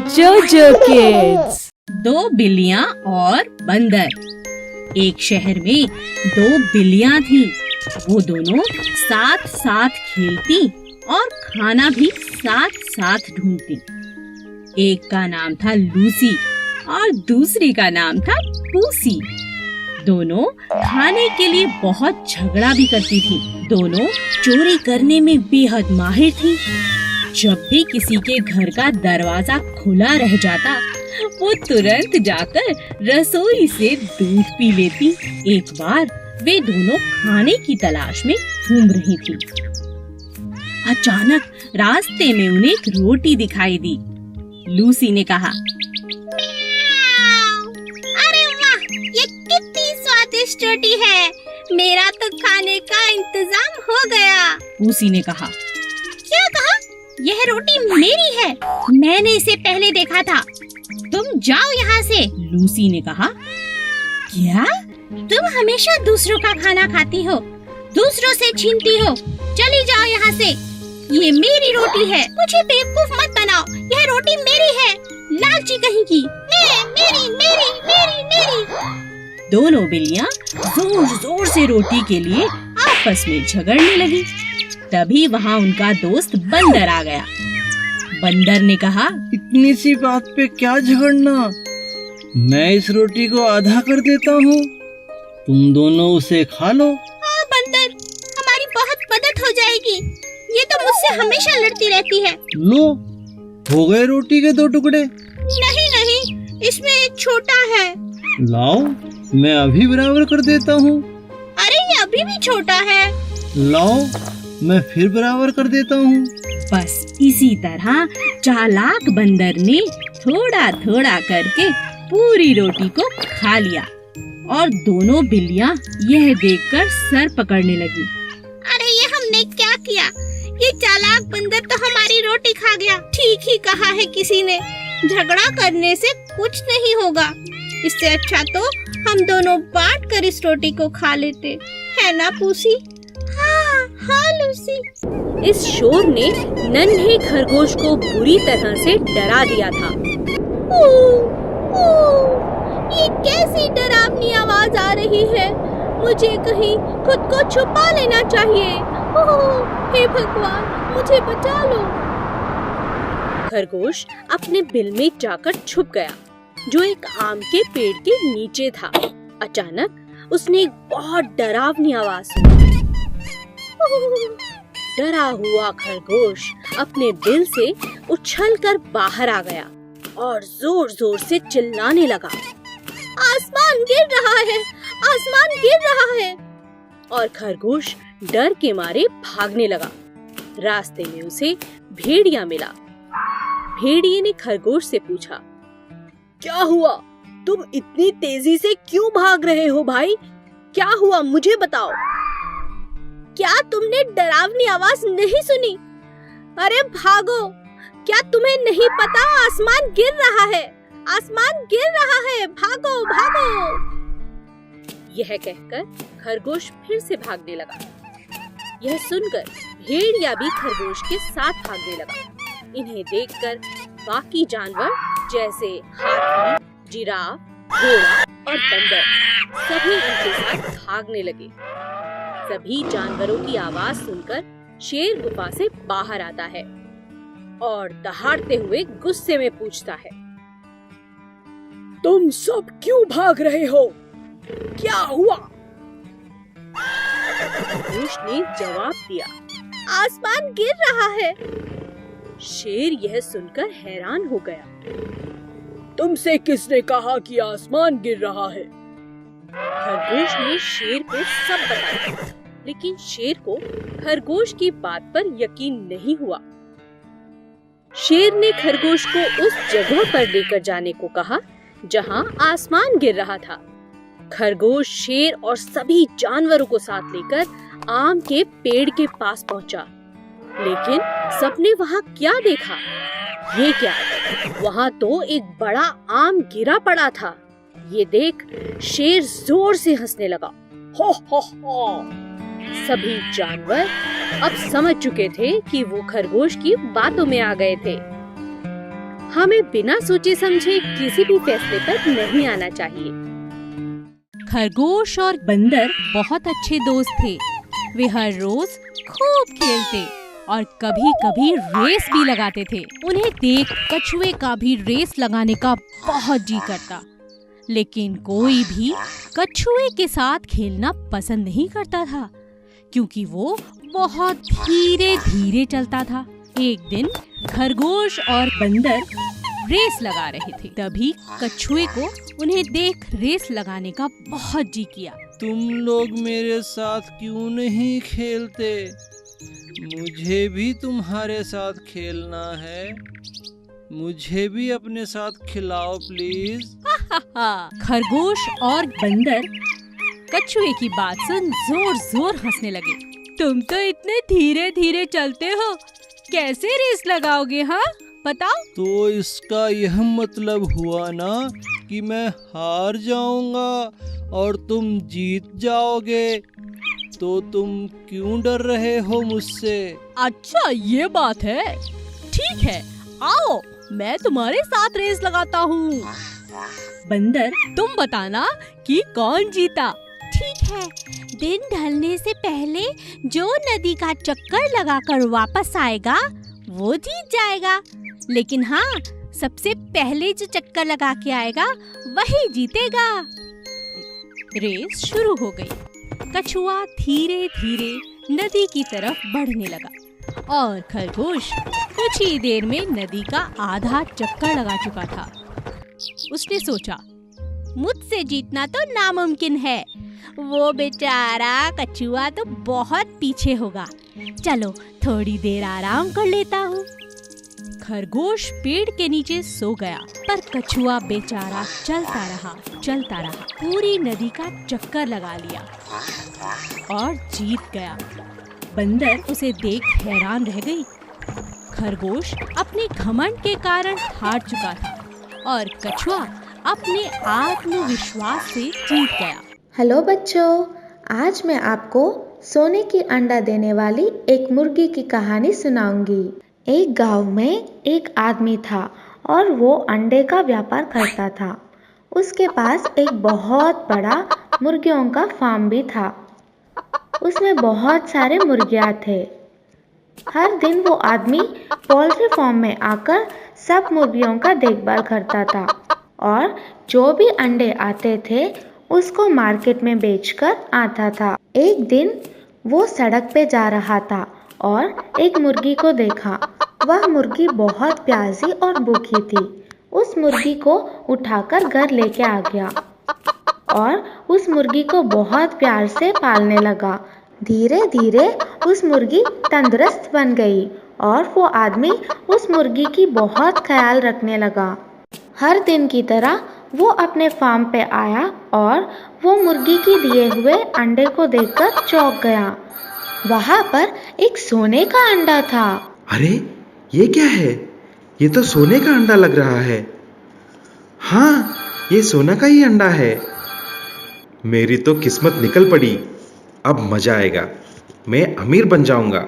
जोजो किड्स। दो बिल्लियाँ और बंदर। एक शहर में दो बिल्लियाँ थीं। वो दोनों साथ साथ खेलती और खाना भी साथ साथ ढूंढती। एक का नाम था लूसी और दूसरी का नाम था पूसी। दोनों खाने के लिए बहुत झगड़ा भी करती थी। दोनों चोरी करने में बेहद माहिर थी। जब भी किसी के घर का दरवाजा खुला रह जाता, वो तुरंत जाकर रसोई से दूध पी लेती। एक बार वे दोनों खाने की तलाश में घूम रही थी। अचानक रास्ते में उन्हें एक रोटी दिखाई दी। लूसी ने कहा, अरे वाह, ये कितनी स्वादिष्ट रोटी है। मेरा तो खाने का इंतजाम हो गया। पूसी ने कहा, क्या कहा? यह रोटी मेरी है। मैंने इसे पहले देखा था। तुम जाओ यहाँ से। लूसी ने कहा, क्या? तुम हमेशा दूसरों का खाना खाती हो, दूसरों से छीनती हो। चली जाओ यहाँ से। ये मेरी रोटी है। मुझे बेवकूफ मत बनाओ। यह रोटी मेरी है। लालची कहीं की। मेरी मेरी मेरी मेरी। दोनों बिल्लियाँ जोर जोर से रोटी के लिए आपस में झगड़ने लगी। तभी वहाँ उनका दोस्त बंदर आ गया। बंदर ने कहा, इतनी सी बात पे क्या झगड़ना, मैं इस रोटी को आधा कर देता हूँ, तुम दोनों उसे खा लो। हाँ बंदर, हमारी बहुत मदद हो जाएगी। ये तो मुझसे हमेशा लड़ती रहती है। लो, हो गए रोटी के 2 टुकड़े। नहीं नहीं, इसमें एक छोटा है। लाओ, मैं अभी बराबर कर देता हूँ। अरे ये अभी भी छोटा है। लाओ, मैं फिर बराबर कर देता हूँ। बस इसी तरह चालाक बंदर ने थोड़ा थोड़ा करके पूरी रोटी को खा लिया और दोनों बिल्लियाँ यह देखकर सर पकड़ने लगी। अरे ये हमने क्या किया? ये चालाक बंदर तो हमारी रोटी खा गया। ठीक ही कहा है किसी ने, झगड़ा करने से कुछ नहीं होगा। इससे अच्छा तो हम दोनों बांट कर इस रोटी को खा लेते, है ना पूसी? हाँ हाँ लूसी। इस शोर ने नन्हे खरगोश को बुरी तरह से डरा दिया था। ये कैसी डरावनी आवाज आ रही है? मुझे कहीं खुद को छुपा लेना चाहिए। हे भगवान, मुझे बचा लो। खरगोश अपने बिल में जाकर छुप गया, जो एक आम के पेड़ के नीचे था। अचानक उसने एक बहुत डरावनी आवाज सुनी। डरा हुआ खरगोश अपने बिल से उछलकर बाहर आ गया और जोर जोर से चिल्लाने लगा, आसमान गिर रहा है, आसमान गिर रहा है। और खरगोश डर के मारे भागने लगा। रास्ते में उसे भेड़िया मिला। भेड़िए ने खरगोश से पूछा, क्या हुआ? तुम इतनी तेजी से क्यों भाग रहे हो भाई? क्या हुआ, मुझे बताओ। क्या तुमने डरावनी आवाज नहीं सुनी? अरे भागो, क्या तुम्हें नहीं पता आसमान गिर रहा है, आसमान गिर रहा है, भागो भागो। यह कहकर खरगोश फिर से भागने लगा। यह सुनकर भेड़िया भी खरगोश के साथ भागने लगा। इन्हें देखकर बाकी जानवर जैसे हाथी, जिराफ, घोड़ा और बंदर सभी उनके साथ भागने लगे। सभी जानवरों की आवाज सुनकर शेर गुफा से बाहर आता है और दहाड़ते हुए गुस्से में पूछता है, तुम सब क्यों भाग रहे हो? क्या हुआ? खरगोश ने जवाब दिया, आसमान गिर रहा है। शेर यह सुनकर हैरान हो गया, तुमसे किसने कहा कि आसमान गिर रहा है? खरगोश ने शेर को सब बताया, लेकिन शेर को खरगोश की बात पर यकीन नहीं हुआ। शेर ने खरगोश को उस जगह पर लेकर जाने को कहा जहां आसमान गिर रहा था। खरगोश शेर और सभी जानवरों को साथ लेकर आम के पेड़ के पास पहुंचा, लेकिन सबने वहां क्या देखा? ये क्या, वहां तो एक बड़ा आम गिरा पड़ा था। ये देख शेर जोर से हंसने लगा। हो हो हो। सभी जानवर अब समझ चुके थे कि वो खरगोश की बातों में आ गए थे। हमें बिना सोचे समझे किसी भी फैसले पर नहीं आना चाहिए। खरगोश और बंदर बहुत अच्छे दोस्त थे। वे हर रोज खूब खेलते और कभी कभी रेस भी लगाते थे। उन्हें देख कछुए का भी रेस लगाने का बहुत जी करता, लेकिन कोई भी कछुए के साथ खेलना पसंद नहीं करता था, क्योंकि वो बहुत धीरे धीरे चलता था। एक दिन खरगोश और बंदर रेस लगा रहे थे। तभी कछुए को उन्हें देख रेस लगाने का बहुत जी किया। तुम लोग मेरे साथ क्यों नहीं खेलते? मुझे भी तुम्हारे साथ खेलना है। मुझे भी अपने साथ खिलाओ प्लीज। खरगोश और बंदर कछुए की बात सुन जोर जोर हंसने लगे। तुम तो इतने धीरे धीरे चलते हो, कैसे रेस लगाओगे? हाँ बताओ। तो इसका यह मतलब हुआ ना कि मैं हार जाऊंगा और तुम जीत जाओगे। तो तुम क्यों डर रहे हो मुझसे? अच्छा ये बात है, ठीक है, आओ मैं तुम्हारे साथ रेस लगाता हूँ। बंदर तुम बताना कि कौन जीता। ठीक है, दिन ढलने से पहले जो नदी का चक्कर लगाकर वापस आएगा वो जीत जाएगा। लेकिन हाँ, सबसे पहले जो चक्कर लगा के आएगा वही जीतेगा। रेस शुरू हो गई। कछुआ धीरे धीरे नदी की तरफ बढ़ने लगा और खरगोश कुछ ही देर में नदी का आधा चक्कर लगा चुका था। उसने सोचा, मुझसे जीतना तो नामुमकिन है, वो बेचारा कछुआ तो बहुत पीछे होगा। चलो थोड़ी देर आराम कर लेता हूँ। खरगोश पेड़ के नीचे सो गया, पर कछुआ बेचारा चलता रहा, पूरी नदी का चक्कर लगा लिया और जीत गया। बंदर उसे देख हैरान रह गई। खरगोश अपने घमंड के कारण हार चुका था और कछुआ अपने आत्मविश्वास से जीत गया। हेलो बच्चों, आज मैं आपको सोने की अंडा देने वाली एक मुर्गी की कहानी सुनाऊंगी। एक गांव में एक आदमी था और वो अंडे का व्यापार करता था। उसके पास एक बहुत बड़ा मुर्गियों का फार्म भी था। उसमें बहुत सारे मुर्गियाँ थे। हर दिन वो आदमी पोल्ट्री फार्म में आकर सब मुर्गियों का देखभाल करता था और जो भी अंडे आते थे उसको मार्केट में बेचकर आता था। एक दिन वो सड़क पे जा रहा था और एक मुर्गी को देखा। वह मुर्गी बहुत प्यासी और भूखी थी। उस मुर्गी को उठाकर घर लेके आ गया और उस मुर्गी को बहुत प्यार से पालने लगा। धीरे धीरे उस मुर्गी तंदुरुस्त बन गई और वो आदमी उस मुर्गी की बहुत ख्याल रखने लगा। हर दिन की तरह वो अपने फार्म पे आया और वो मुर्गी की दिए हुए अंडे को देखकर चौंक गया। वहाँ पर एक सोने का अंडा था। अरे ये क्या है? ये तो सोने का अंडा लग रहा है। हाँ, ये सोना का ही अंडा है। मेरी तो किस्मत निकल पड़ी। अब मजा आएगा, मैं अमीर बन जाऊंगा।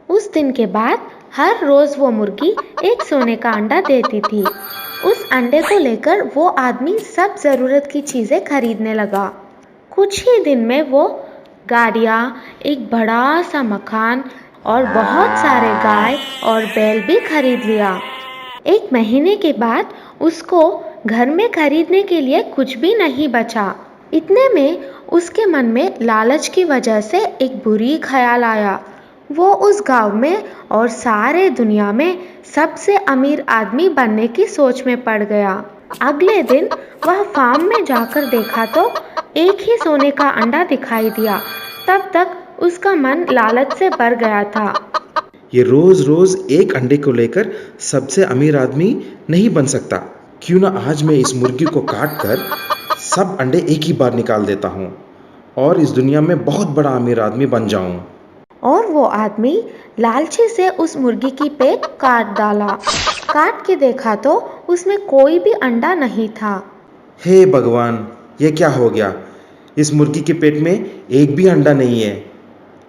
उस दिन के बाद हर रोज वो मुर्गी एक सोने का अंडा देती थी। उस अंडे को लेकर वो आदमी सब जरूरत की चीजें खरीदने लगा। कुछ ही दिन में वो गाड़ियाँ, एक बड़ा सा मकान और बहुत सारे गाय और बैल भी खरीद लिया। एक महीने के बाद उसको घर में खरीदने के लिए कुछ भी नहीं बचा। इतने में उसके मन में लालच की वजह से एक बुरी ख्याल आया। वो उस गांव में और सारे दुनिया में सबसे अमीर आदमी बनने की सोच में पड़ गया। अगले दिन वह फार्म में जाकर देखा तो एक ही सोने का अंडा दिखाई दिया। तब तक उसका मन लालच से भर गया था। ये रोज रोज एक अंडे को लेकर सबसे अमीर आदमी नहीं बन सकता। क्यों ना आज मैं इस मुर्गी को काट कर सब अंडे एक ही बार निकाल देता हूँ और इस दुनिया में बहुत बड़ा अमीर आदमी बन जाऊँ। और वो आदमी लालची से उस मुर्गी की पेट काट डाला। काट के देखा तो उसमें कोई भी अंडा नहीं था। हे भगवान, ये क्या हो गया? इस मुर्गी के पेट में एक भी अंडा नहीं है।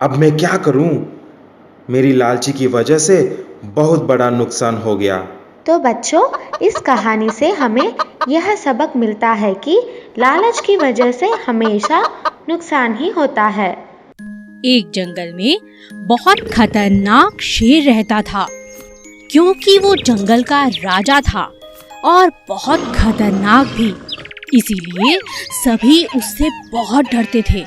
अब मैं क्या करूं? मेरी लालची की वजह से बहुत बड़ा नुकसान हो गया। तो बच्चों, इस कहानी से हमें यह सबक मिलता है कि लालच की वजह से हमेशा नुकसान ही होता है। एक जंगल में बहुत खतरनाक शेर रहता था, क्योंकि वो जंगल का राजा था और बहुत खतरनाक भी। इसीलिए सभी उससे बहुत डरते थे।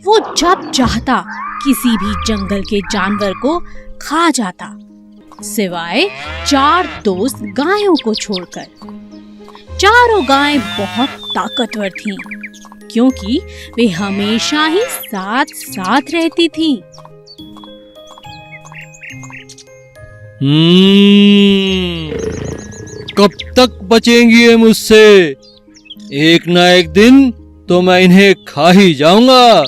वो जब चाहता किसी भी जंगल के जानवर को खा जाता, सिवाय 4 दोस्त गायों को छोड़कर। चारों गायें बहुत ताकतवर थीं, क्योंकि वे हमेशा ही साथ साथ रहती थीं। कब तक बचेंगी ये मुझसे? एक ना एक दिन तो मैं इन्हें खा ही जाऊंगा।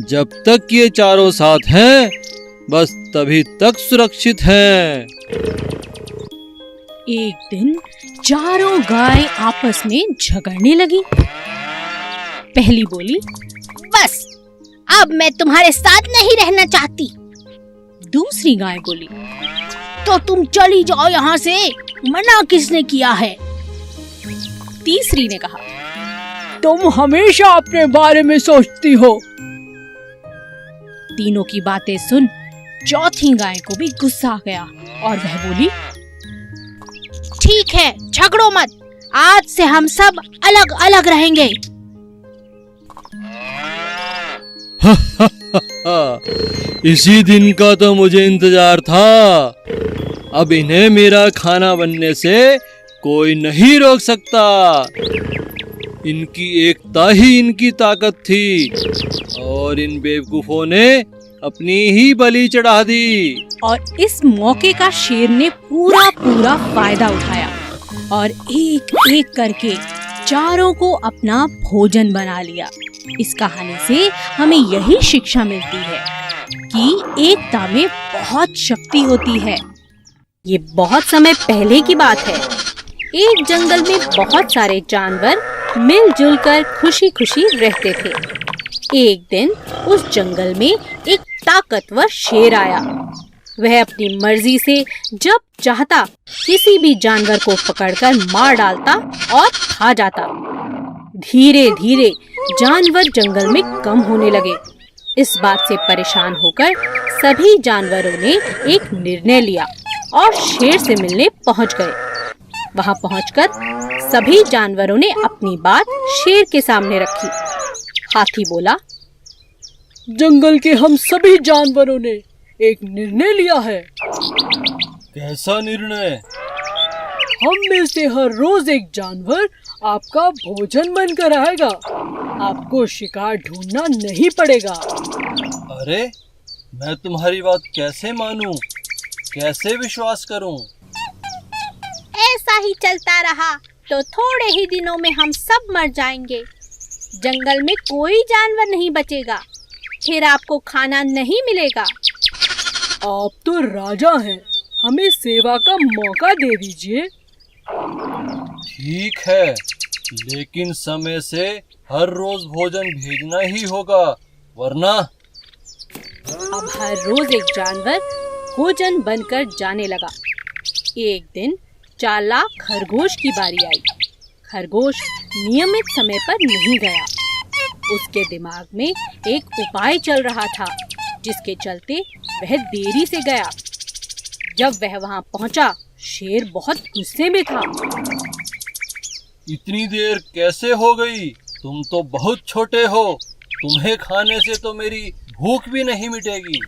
जब तक ये चारों साथ हैं, बस तभी तक सुरक्षित हैं। एक दिन चारों गाय आपस में झगड़ने लगी। पहली बोली, बस अब मैं तुम्हारे साथ नहीं रहना चाहती। दूसरी गाय बोली, तो तुम चली जाओ यहाँ से, मना किसने किया है? तीसरी ने कहा, तुम हमेशा अपने बारे में सोचती हो। तीनों की बातें सुन चौथी गाय को भी गुस्सा आ गया और वह बोली, ठीक है, झगड़ो मत, आज से हम सब अलग अलग रहेंगे। इसी दिन का तो मुझे इंतजार था। अब इन्हें मेरा खाना बनने से कोई नहीं रोक सकता। इनकी एकता ही इनकी ताकत थी और इन बेवकूफों ने अपनी ही बलि चढ़ा दी। और इस मौके का शेर ने पूरा फायदा उठाया और एक एक करके चारों को अपना भोजन बना लिया। इस कहानी से हमें यही शिक्षा मिलती है कि एकता में बहुत शक्ति होती है। ये बहुत समय पहले की बात है। एक जंगल में बहुत सारे जानवर मिलजुल कर खुशी खुशी रहते थे। एक दिन उस जंगल में एक ताकतवर शेर आया। वह अपनी मर्जी से जब चाहता किसी भी जानवर को पकड़कर मार डालता और खा जाता। धीरे धीरे जानवर जंगल में कम होने लगे। इस बात से परेशान होकर सभी जानवरों ने एक निर्णय लिया और शेर से मिलने पहुंच गए। वहां पहुंचकर सभी जानवरों ने अपनी बात शेर के सामने रखी। हाथी बोला, जंगल के हम सभी जानवरों ने एक निर्णय लिया है। कैसा निर्णय? हम में से हर रोज एक जानवर आपका भोजन बनकर आएगा। आपको शिकार ढूंढना नहीं पड़ेगा। अरे, मैं तुम्हारी बात कैसे मानूं? कैसे विश्वास करूं? ऐसा ही चलता रहा तो थोड़े ही दिनों में हम सब मर जाएंगे। जंगल में कोई जानवर नहीं बचेगा, फिर आपको खाना नहीं मिलेगा। आप तो राजा हैं, हमें सेवा का मौका दे दीजिए। ठीक है, लेकिन समय से हर रोज भोजन भेजना ही होगा, वरना। अब हर रोज एक जानवर भोजन बनकर जाने लगा। एक दिन चालाक खरगोश की बारी आई। खरगोश नियमित समय पर नहीं गया। उसके दिमाग में एक उपाय चल रहा था, जिसके चलते वह देरी से गया। जब वह वहां पहुंचा, शेर बहुत गुस्से में था। इतनी देर कैसे हो गई? तुम तो बहुत छोटे हो। तुम्हें खाने से तो मेरी भूख भी नहीं मिटेगी।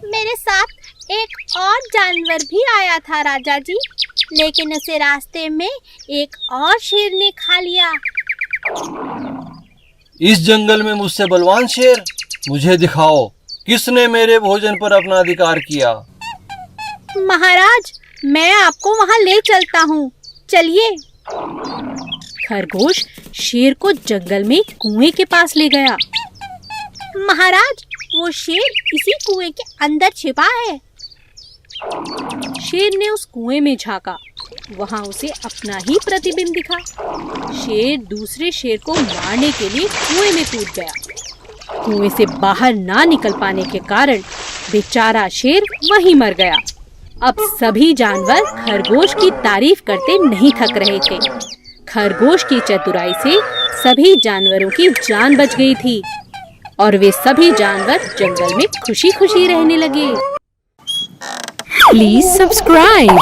मेरे साथ एक और जानवर भी आया था राजा जी, लेकिन उसे रास्ते में एक और शेर ने खा लिया। इस जंगल में मुझसे बलवान शेर? मुझे दिखाओ, किसने मेरे भोजन पर अपना अधिकार किया? महाराज, मैं आपको वहां ले चलता हूँ, चलिए। खरगोश शेर को जंगल में कुएं के पास ले गया। महाराज, वो शेर इसी कुएं के अंदर छिपा है। शेर ने उस कुएं में झांका। वहां उसे अपना ही प्रतिबिंब दिखा। शेर दूसरे शेर को मारने के लिए कुएं में कूद गया। कुएं से बाहर ना निकल पाने के कारण बेचारा शेर वहीं मर गया। अब सभी जानवर खरगोश की तारीफ करते नहीं थक रहे थे। खरगोश की चतुराई से सभी जानवरों की जान बच गई थी और वे सभी जानवर जंगल में खुशी खुशी रहने लगे। Please subscribe.